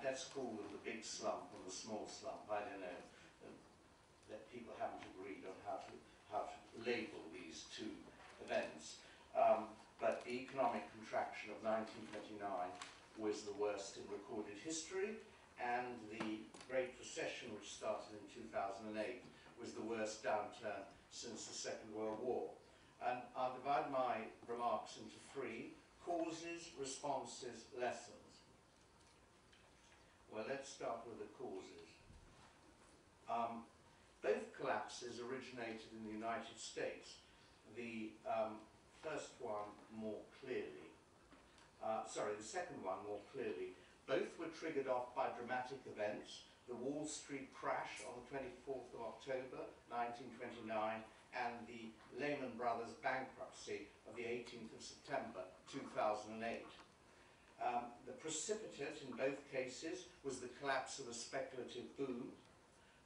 let's call them the big slump and the small slump. I don't know. That people haven't agreed on how to label these two events. But the economic contraction of 1929 was the worst in recorded history, and the Great Recession, which started in 2008, was the worst downturn since the Second World War. And I'll divide my remarks into three: causes, responses, lessons. Well, let's start with the causes. Both collapses originated in the United States. The first one more clearly. The second one more clearly. Both were triggered off by dramatic events: the Wall Street crash on the 24th of October 1929 and the Lehman Brothers bankruptcy of the 18th of September 2008. The precipitate in both cases was the collapse of a speculative boom.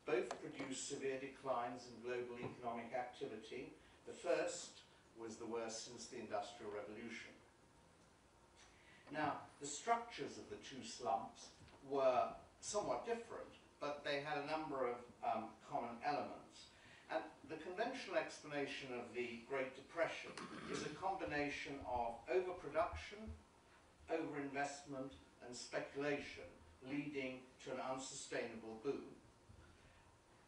Both produced severe declines in global economic activity. The first was the worst since the Industrial Revolution. Now, the structures of the two slumps were somewhat different, but they had a number of common elements. And the conventional explanation of the Great Depression is a combination of overproduction, overinvestment, and speculation, leading to an unsustainable boom.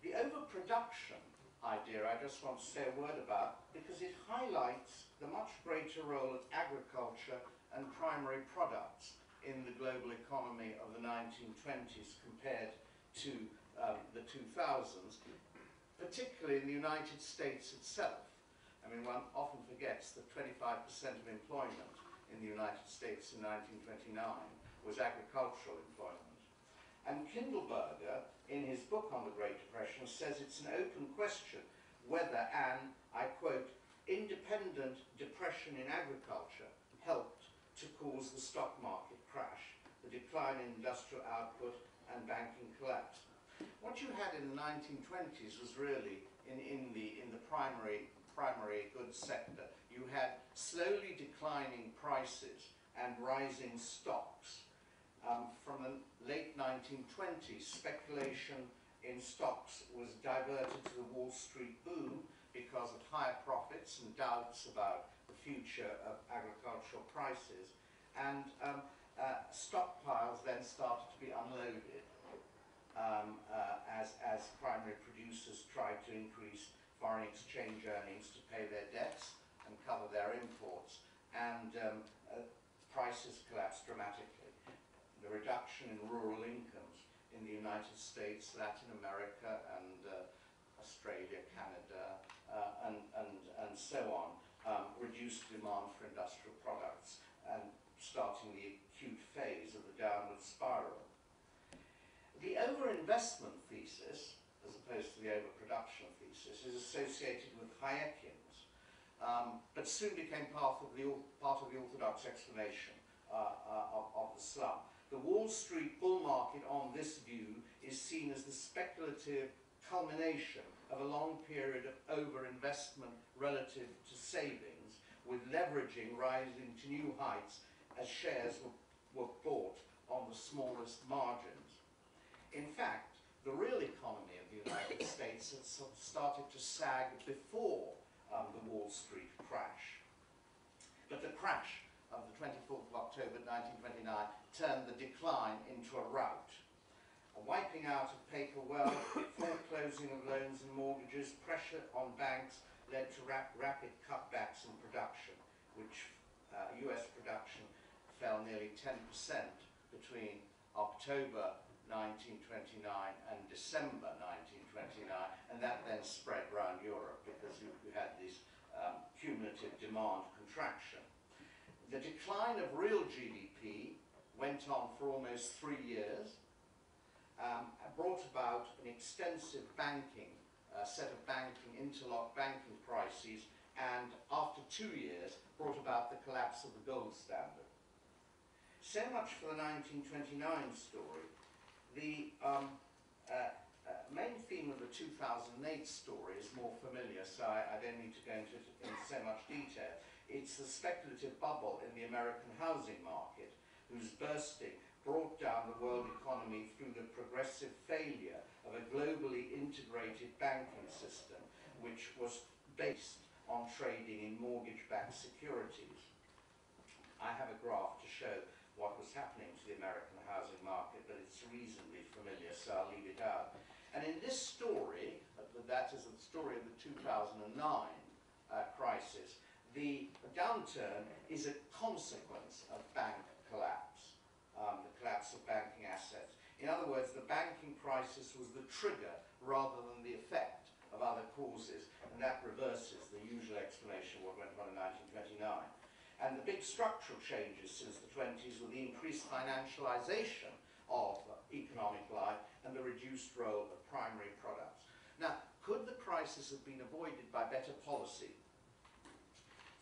The overproduction idea I just want to say a word about, because it highlights the much greater role of agriculture and primary products in the global economy of the 1920s compared to the 2000s, particularly in the United States itself. I mean, one often forgets that 25% of employment in the United States in 1929 was agricultural employment. And Kindleberger, in his book on the Great Depression, says it's an open question whether an, I quote, independent depression in agriculture helped to cause the stock market crash, the decline in industrial output, and banking collapse. What you had in the 1920s was really, in the primary goods sector, you had slowly declining prices and rising stocks. From the late 1920s, speculation in stocks was diverted to the Wall Street boom because of higher profits and doubts about the future of agricultural prices. And stockpiles then started to be unloaded as primary producers tried to increase foreign exchange earnings to pay their debts and cover their imports. And prices collapsed dramatically. The reduction in rural incomes in the United States, Latin America, and Australia, Canada, and so on, reduced demand for industrial products and starting the acute phase of the downward spiral. The overinvestment thesis, as opposed to the overproduction thesis, is associated with Hayekians, but soon became part of the orthodox explanation of the slump. The Wall Street bull market, on this view, is seen as the speculative culmination of a long period of overinvestment relative to savings, with leveraging rising to new heights as shares were bought on the smallest margins. In fact, the real economy of the United States had started to sag before the Wall Street crash. But the crash of the 24th of October 1929 turned the decline into a rout. A wiping out of paper wealth, foreclosing of loans and mortgages, pressure on banks led to rapid cutbacks in production, which US production fell nearly 10% between October 1929 and December 1929, and that then spread around Europe because you had this cumulative demand contraction. The decline of real GDP went on for almost 3 years, brought about an extensive set of interlocked banking crises, and after 2 years brought about the collapse of the gold standard. So much for the 1929 story. The main theme of the 2008 story is more familiar, so I don't need to go into it in so much detail. It's the speculative bubble in the American housing market, whose bursting brought down the world economy through the progressive failure of a globally integrated banking system, which was based on trading in mortgage-backed securities. I have a graph to show what was happening to the American housing market, but it's reasonably familiar, so I'll leave it out. And in this story, that is the story of the 2009 crisis, the downturn is a consequence of bank collapse, the collapse of banking assets. In other words, the banking crisis was the trigger rather than the effect of other causes, and that reverses the usual explanation of what went on in 1929. And the big structural changes since the 20s were the increased financialization of economic life and the reduced role of primary products. Now, could the crisis have been avoided by better policy?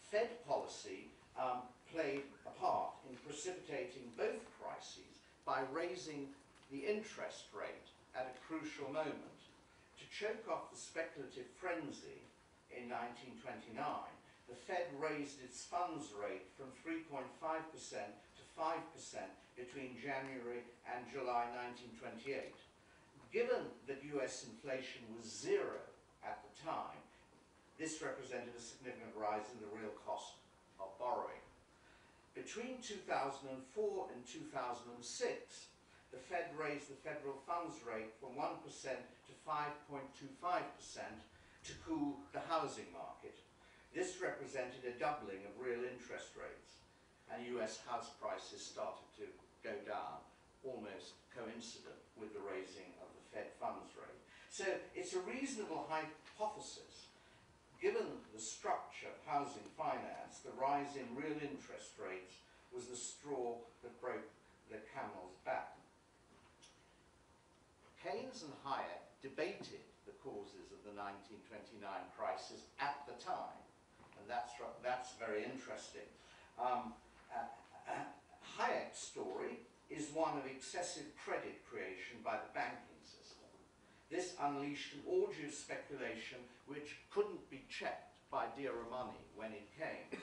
Fed policy played a part in precipitating both crises by raising the interest rate at a crucial moment. To choke off the speculative frenzy in 1929, the Fed raised its funds rate from 3.5% to 5% between January and July 1928. Given that US inflation was zero at the time, this represented a significant rise in the real cost of borrowing. Between 2004 and 2006, the Fed raised the federal funds rate from 1% to 5.25% to cool the housing market. This represented a doubling of real interest rates, and US house prices started to go down, almost coincident with the raising of the Fed funds rate. So it's a reasonable hypothesis. Given the structure of housing finance, the rise in real interest rates was the straw that broke the camel's back. Keynes and Hayek debated the causes of the 1929 crisis at the time, and that's very interesting. Hayek's story is one of excessive credit creation by the banking system. This unleashed an orgy of speculation which couldn't be checked by dearer money when it came.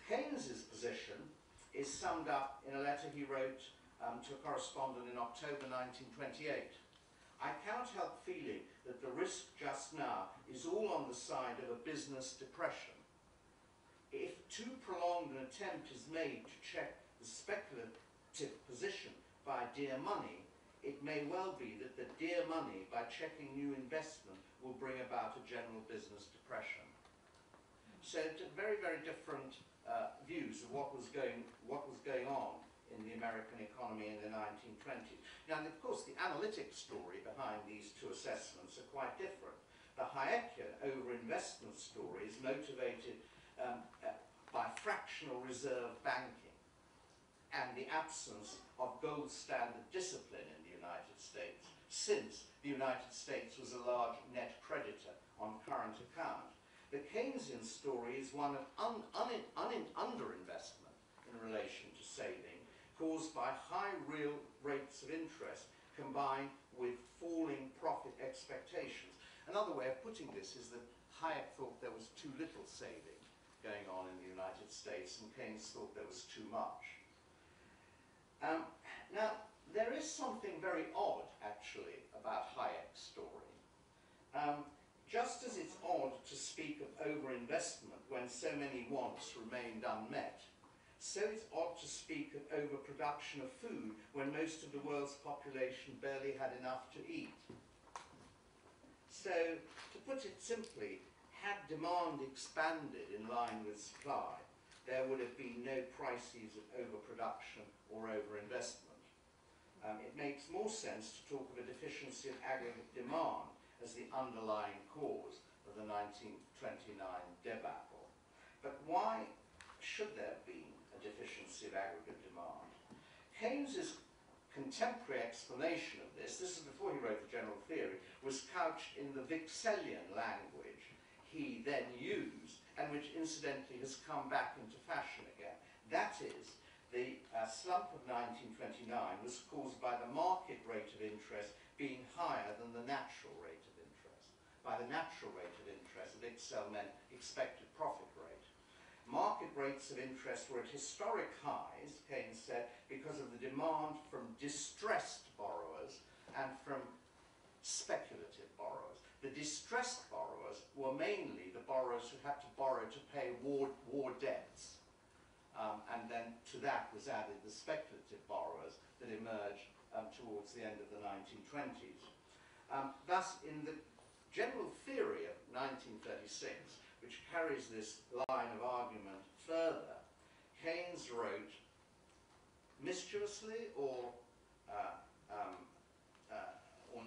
Keynes's position is summed up in a letter he wrote to a correspondent in October 1928. I cannot help feeling that the risk just now is all on the side of a business depression. If too prolonged an attempt is made to check the speculative position by dear money, it may well be that the dear money, by checking new investment, will bring about a general business depression. So very, very different views of what was going on in the American economy in the 1920s. Now, of course, the analytic story behind these two assessments are quite different. The Hayekian overinvestment story is motivated by fractional reserve banking and the absence of gold standard discipline in the United States, since the United States was a large net creditor on current account. The Keynesian story is one of underinvestment in relation to saving, caused by high real rates of interest combined with falling profit expectations. Another way of putting this is that Hayek thought there was too little saving going on in the United States, and Keynes thought there was too much. Now, there is something very odd, actually, about Hayek's story. Just as it's odd to speak of overinvestment when so many wants remained unmet, so it's odd to speak of overproduction of food when most of the world's population barely had enough to eat. So, to put it simply, had demand expanded in line with supply, there would have been no crises of overproduction or overinvestment. It makes more sense to talk of a deficiency of aggregate demand as the underlying cause of the 1929 debacle. But why should there have been a deficiency of aggregate demand? Keynes's contemporary explanation of this is before he wrote the general theory, was couched in the Vixellian language he then used, and which incidentally has come back into fashion again. That is, the slump of 1929 was caused by the market rate of interest being higher than the natural rate of interest. By the natural rate of interest, Vixel meant expected profit rate. Market rates of interest were at historic highs, Keynes said, because of the demand from distressed borrowers and from speculative borrowers. The distressed borrowers were mainly the borrowers who had to borrow to pay war debts. And then to that was added the speculative borrowers that emerged towards the end of the 1920s. Thus, in the general theory of 1936, which carries this line of argument further, Keynes wrote, mischievously or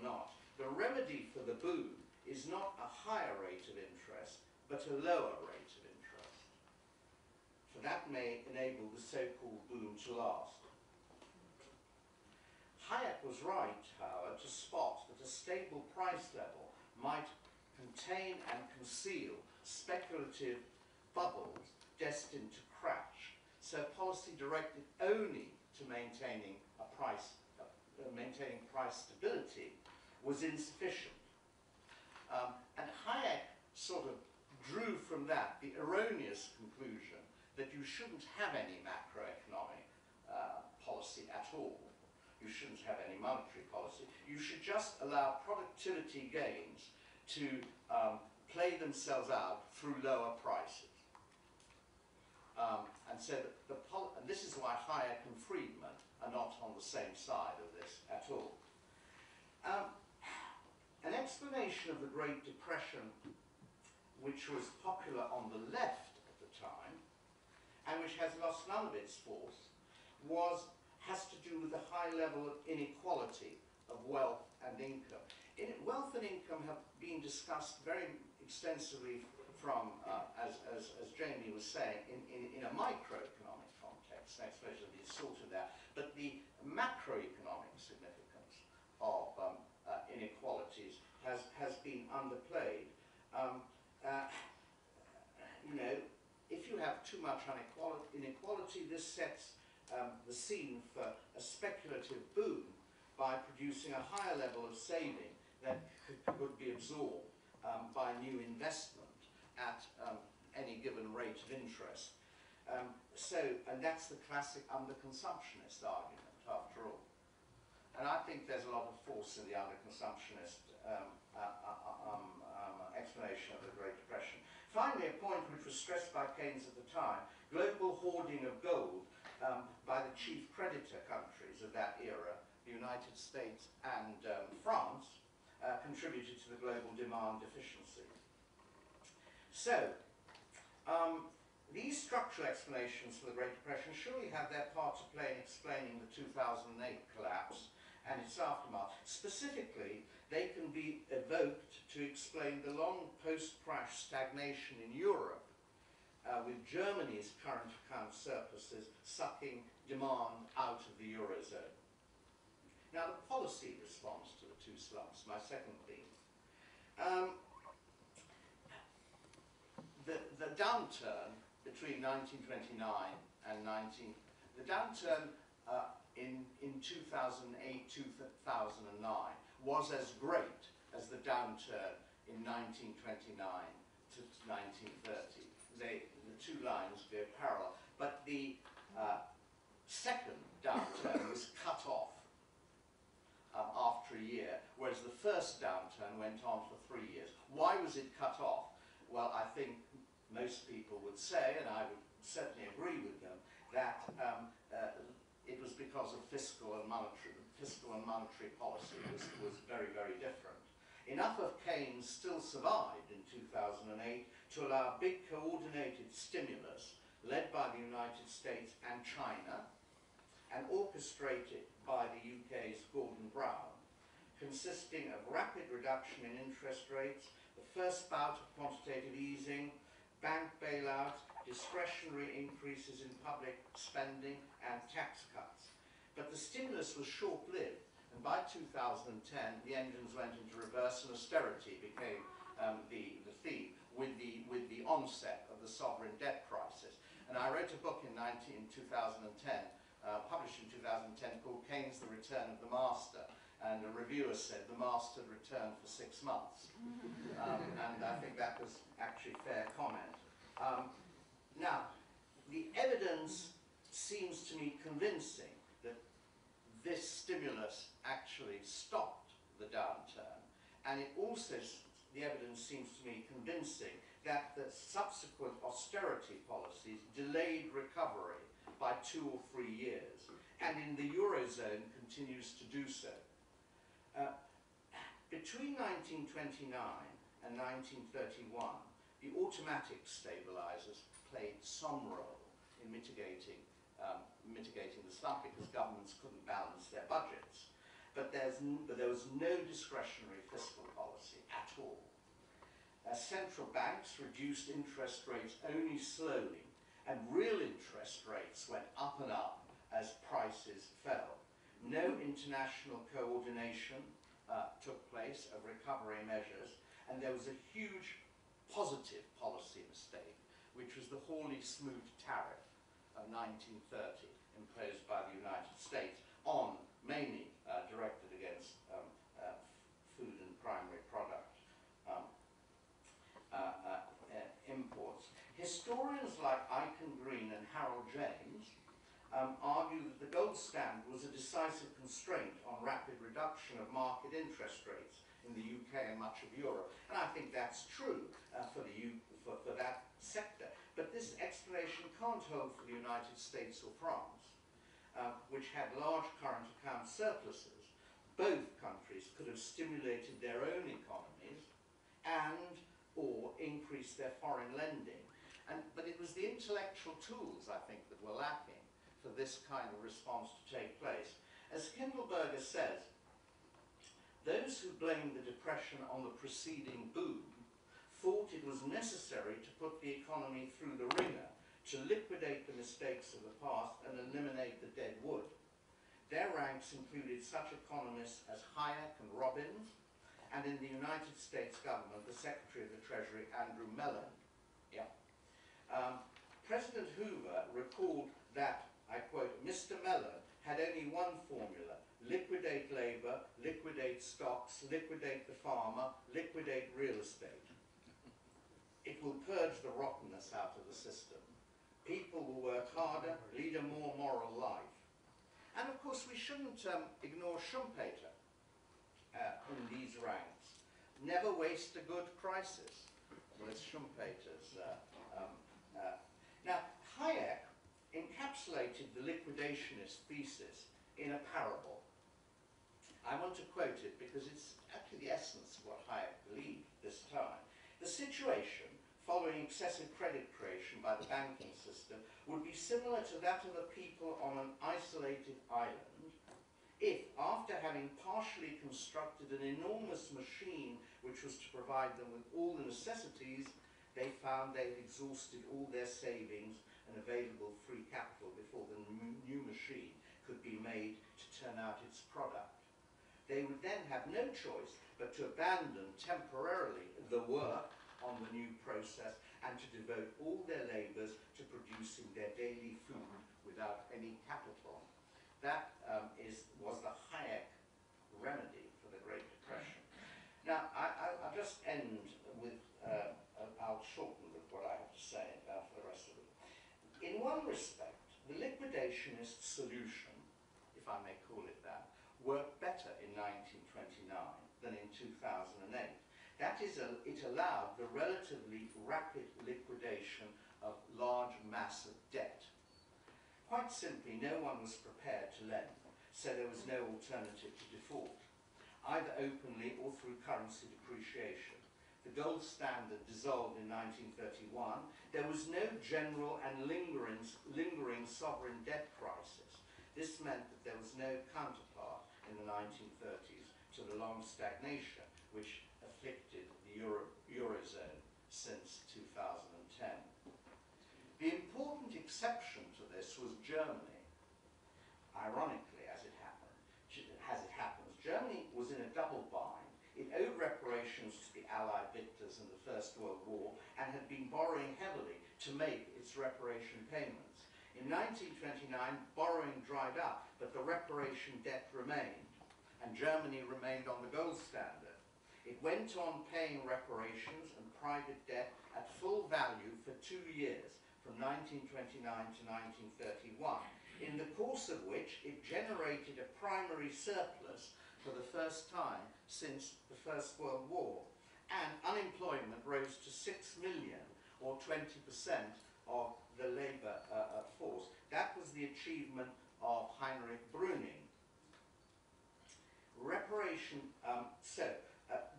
not, the remedy for the boom is not a higher rate of interest, but a lower rate of interest. For that may enable the so-called boom to last. Hayek was right, however, to spot that a stable price level might contain and conceal speculative bubbles destined to crash, so policy directed only to maintaining price stability was insufficient. And Hayek sort of drew from that the erroneous conclusion that you shouldn't have any macroeconomic policy at all. You shouldn't have any monetary policy. You should just allow productivity gains to play themselves out through lower prices. And so and this is why Hayek and Friedman are not on the same side of this at all. An explanation of the Great Depression, which was popular on the left at the time, and which has lost none of its force, has to do with the high level of inequality of wealth and income. Wealth and income have been discussed very extensively from, as Jamie was saying, in a microeconomic context. The explanation is sorted there. But the macroeconomic significance of inequalities has been underplayed. You know, if you have too much inequality, this sets the scene for a speculative boom by producing a higher level of saving that could be absorbed by new investment at any given rate of interest. And that's the classic underconsumptionist argument, after all. And I think there's a lot of force in the underconsumptionist explanation of the Great Depression. Finally, a point which was stressed by Keynes at the time, global hoarding of gold by the chief creditor countries of that era, the United States and France, contributed to the global demand deficiency. So, these structural explanations for the Great Depression surely have their part to play in explaining the 2008 collapse and its aftermath. Specifically, they can be evoked to explain the long post-crash stagnation in Europe, with Germany's current account surpluses sucking demand out of the Eurozone. Now, the policy response to the two slumps, my second theme. The downturn between 1929 and the downturn in 2008, 2009 was as great as the downturn in 1929 to 1930. The two lines go parallel, but the second downturn was cut off after a year, whereas the first downturn went on for 3 years. Why was it cut off? Well, I think most people would say, and I would certainly agree with them, that it was because of fiscal and monetary policy was very, very different. Enough of Keynes still survived in 2008 to allow big coordinated stimulus led by the United States and China and orchestrated by the UK's Gordon Brown, consisting of rapid reduction in interest rates, the first bout of quantitative easing, bank bailouts, discretionary increases in public spending and tax cuts. But the stimulus was short-lived, and by 2010 the engines went into reverse and austerity became the theme with the onset of the sovereign debt crisis. And I wrote a book in 2010, published in 2010, called Keynes, The Return of the Master. And a reviewer said the master had returned for 6 months. And I think that was actually fair comment. Now, seems to me convincing that this stimulus actually stopped the downturn, and it also, the evidence seems to me convincing that the subsequent austerity policies delayed recovery by 2 or 3 years, and in the Eurozone continues to do so. Between 1929 and 1931, the automatic stabilizers played some role in mitigating the slump because governments couldn't balance their budgets. But there was no discretionary fiscal policy at all. Central banks reduced interest rates only slowly, and real interest rates went up and up as prices fell. No international coordination took place of recovery measures, and there was a huge positive policy mistake, which was the Hawley-Smoot tariff of 1930, imposed by the United States on, mainly directed against food and primary product imports. Historians like Aiken Green and Harold James argue that the gold standard was a decisive constraint on rapid reduction of market interest rates in the UK and much of Europe. And I think that's true for that sector. But this explanation can't hold for the United States or France, which had large current account surpluses. Both countries could have stimulated their own economies and or increased their foreign lending. But it was the intellectual tools, I think, that were lacking for this kind of response to take place. As Kindleberger says, those who blamed the Depression on the preceding boom thought it was necessary to put the economy through the ringer, to liquidate the mistakes of the past and eliminate the dead wood. Their ranks included such economists as Hayek and Robbins, and in the United States government, the Secretary of the Treasury, Andrew Mellon. President Hoover recalled that, I quote, Mr. Mellon had only one formula: liquidate labor, liquidate stocks, liquidate the farmer, liquidate real estate. It will purge the rottenness out of the system. People will work harder, lead a more moral life. And of course we shouldn't ignore Schumpeter in these ranks. Never waste a good crisis, was Schumpeter's. Now, Hayek encapsulated the liquidationist thesis in a parable. I want to quote it because it's actually the essence of what Hayek believed this time. The situation following excessive credit creation by the banking system would be similar to that of a people on an isolated island if, after having partially constructed an enormous machine which was to provide them with all the necessities, they found they had exhausted all their savings and available free capital before the new machine could be made to turn out its product. They would then have no choice but to abandon temporarily the work on the new process and to devote all their labours to producing their daily food without any capital. That was the Hayek remedy for the Great Depression. Now, I'll just end with, I'll shorten with what I have to say for the rest of it. In one respect, the liquidationist solution, if I may call it that, worked better in 1929 than in 2008. That is, it allowed the relatively rapid liquidation of large mass of debt. Quite simply, no one was prepared to lend, so there was no alternative to default, either openly or through currency depreciation. The gold standard dissolved in 1931. There was no general and lingering sovereign debt crisis. This meant that there was no counterpart in the 1930s to the long stagnation which afflicted the Eurozone since 2010. The important exception to this was Germany. Ironically, as it happens, Germany was in a double bind. It owed reparations to the Allied victors in the First World War and had been borrowing heavily to make its reparation payments. In 1929, borrowing dried up, but the reparation debt remained, and Germany remained on the gold standard. It went on paying reparations and private debt at full value for 2 years, from 1929 to 1931, in the course of which it generated a primary surplus for the first time since the First World War. And unemployment rose to 6 million, or 20% of the labour force. That was the achievement of Heinrich Brüning.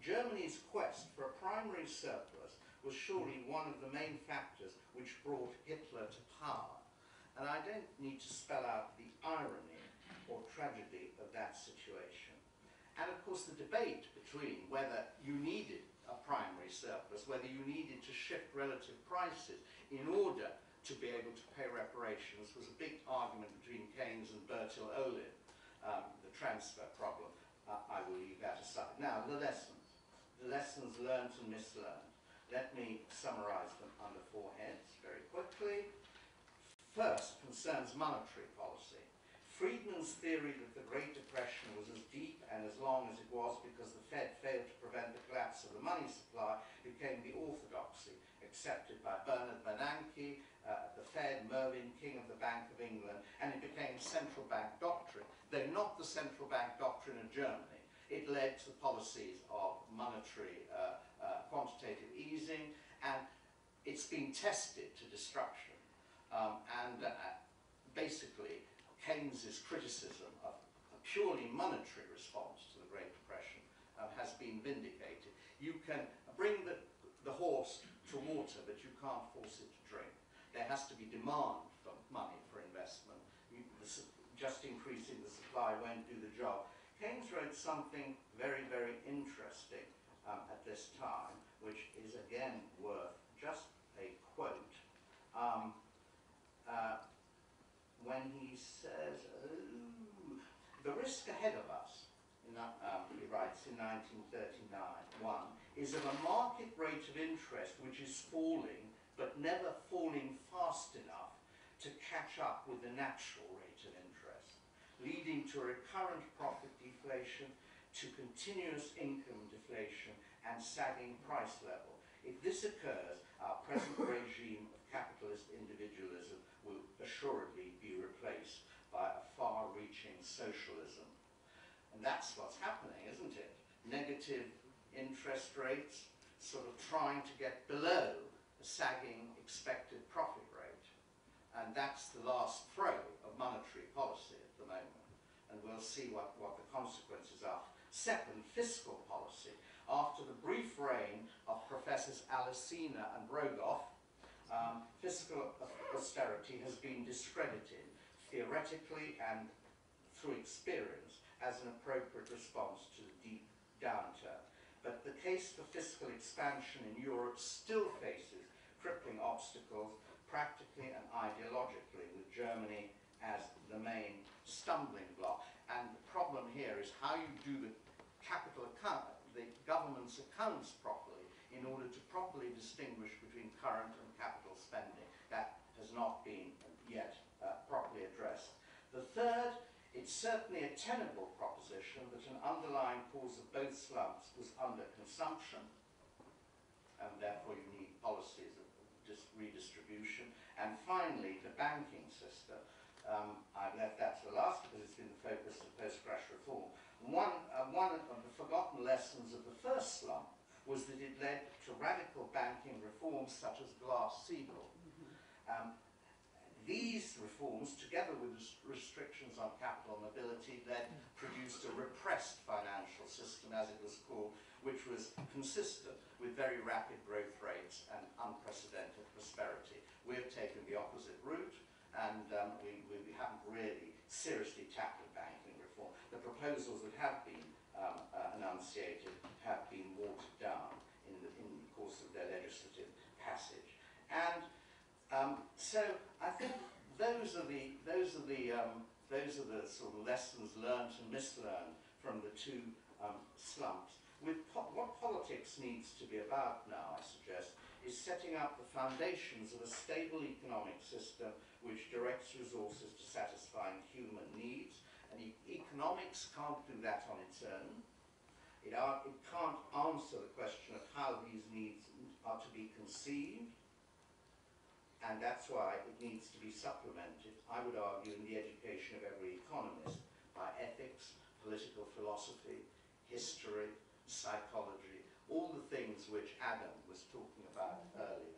Germany's quest for a primary surplus was surely one of the main factors which brought Hitler to power. And I don't need to spell out the irony or tragedy of that situation. And of course the debate between whether you needed a primary surplus, whether you needed to shift relative prices in order to be able to pay reparations, was a big argument between Keynes and Bertil Ohlin, the transfer problem. I will leave that aside. Now, the lessons learned and mislearned. Let me summarize them under 4 heads very quickly. First concerns monetary policy. Friedman's theory that the Great Depression was as deep and as long as it was because the Fed failed to prevent the collapse of the money supply became the orthodoxy accepted by Bernard Bernanke, the Fed, Mervyn King of the Bank of England, and it became central bank doctrine, though not the central bank doctrine of Germany. It led to the policies of monetary quantitative easing, and it's been tested to destruction. Basically, Keynes's criticism of a purely monetary response to the Great Depression has been vindicated. You can bring the horse to water, but you can't force it to drink. There has to be demand for money for investment. Just increasing the supply won't do the job. Keynes wrote something very, very interesting at this time, which is again worth just a quote. When he says, the risk ahead of us, he writes in 1939, is of a market rate of interest which is falling, but never falling fast enough to catch up with the natural rate of interest, leading to recurrent profit deflation, to continuous income deflation, and sagging price level. If this occurs, our present regime of capitalist individualism will assuredly be replaced by a far-reaching socialism. And that's what's happening, isn't it? Negative interest rates sort of trying to get below the sagging expected profit rate. And that's the last throw of monetary policy at the moment. And we'll see what the consequences are. Second, fiscal policy. After the brief reign of Professors Alesina and Rogoff, fiscal austerity has been discredited theoretically and through experience as an appropriate response to the deep downturn. But the case for fiscal expansion in Europe still faces crippling obstacles, practically and ideologically, with Germany as the main stumbling block. And the problem here is how you do the government's accounts properly in order to properly distinguish between current and capital spending. That has not been yet properly addressed. The third, it's certainly a tenable proposition that an underlying cause of both slumps was underconsumption, and therefore you need policies of redistribution. And finally, the banking system. I've left that to the last because it's been the focus of post-crash reform. One of the forgotten lessons of the first slump was that it led to radical banking reforms such as Glass-Steagall. These reforms, together with restrictions on capital mobility, produced a repressed financial system, as it was called, which was consistent with very rapid growth rates and unprecedented prosperity. We have taken the opposite route, and we haven't really seriously tackled banking reform. The proposals that have been enunciated have been watered down in the course of their legislative passage. And so I think those are the sort of lessons learned and mislearned from the two slumps. What politics needs to be about now, I suggest, is setting up the foundations of a stable economic system which directs resources to satisfying human needs. And economics can't do that on its own. It can't answer the question of how these needs are to be conceived and that's why it needs to be supplemented, I would argue, in the education of every economist by ethics, political philosophy, history, psychology, all the things which Adam was talking about earlier.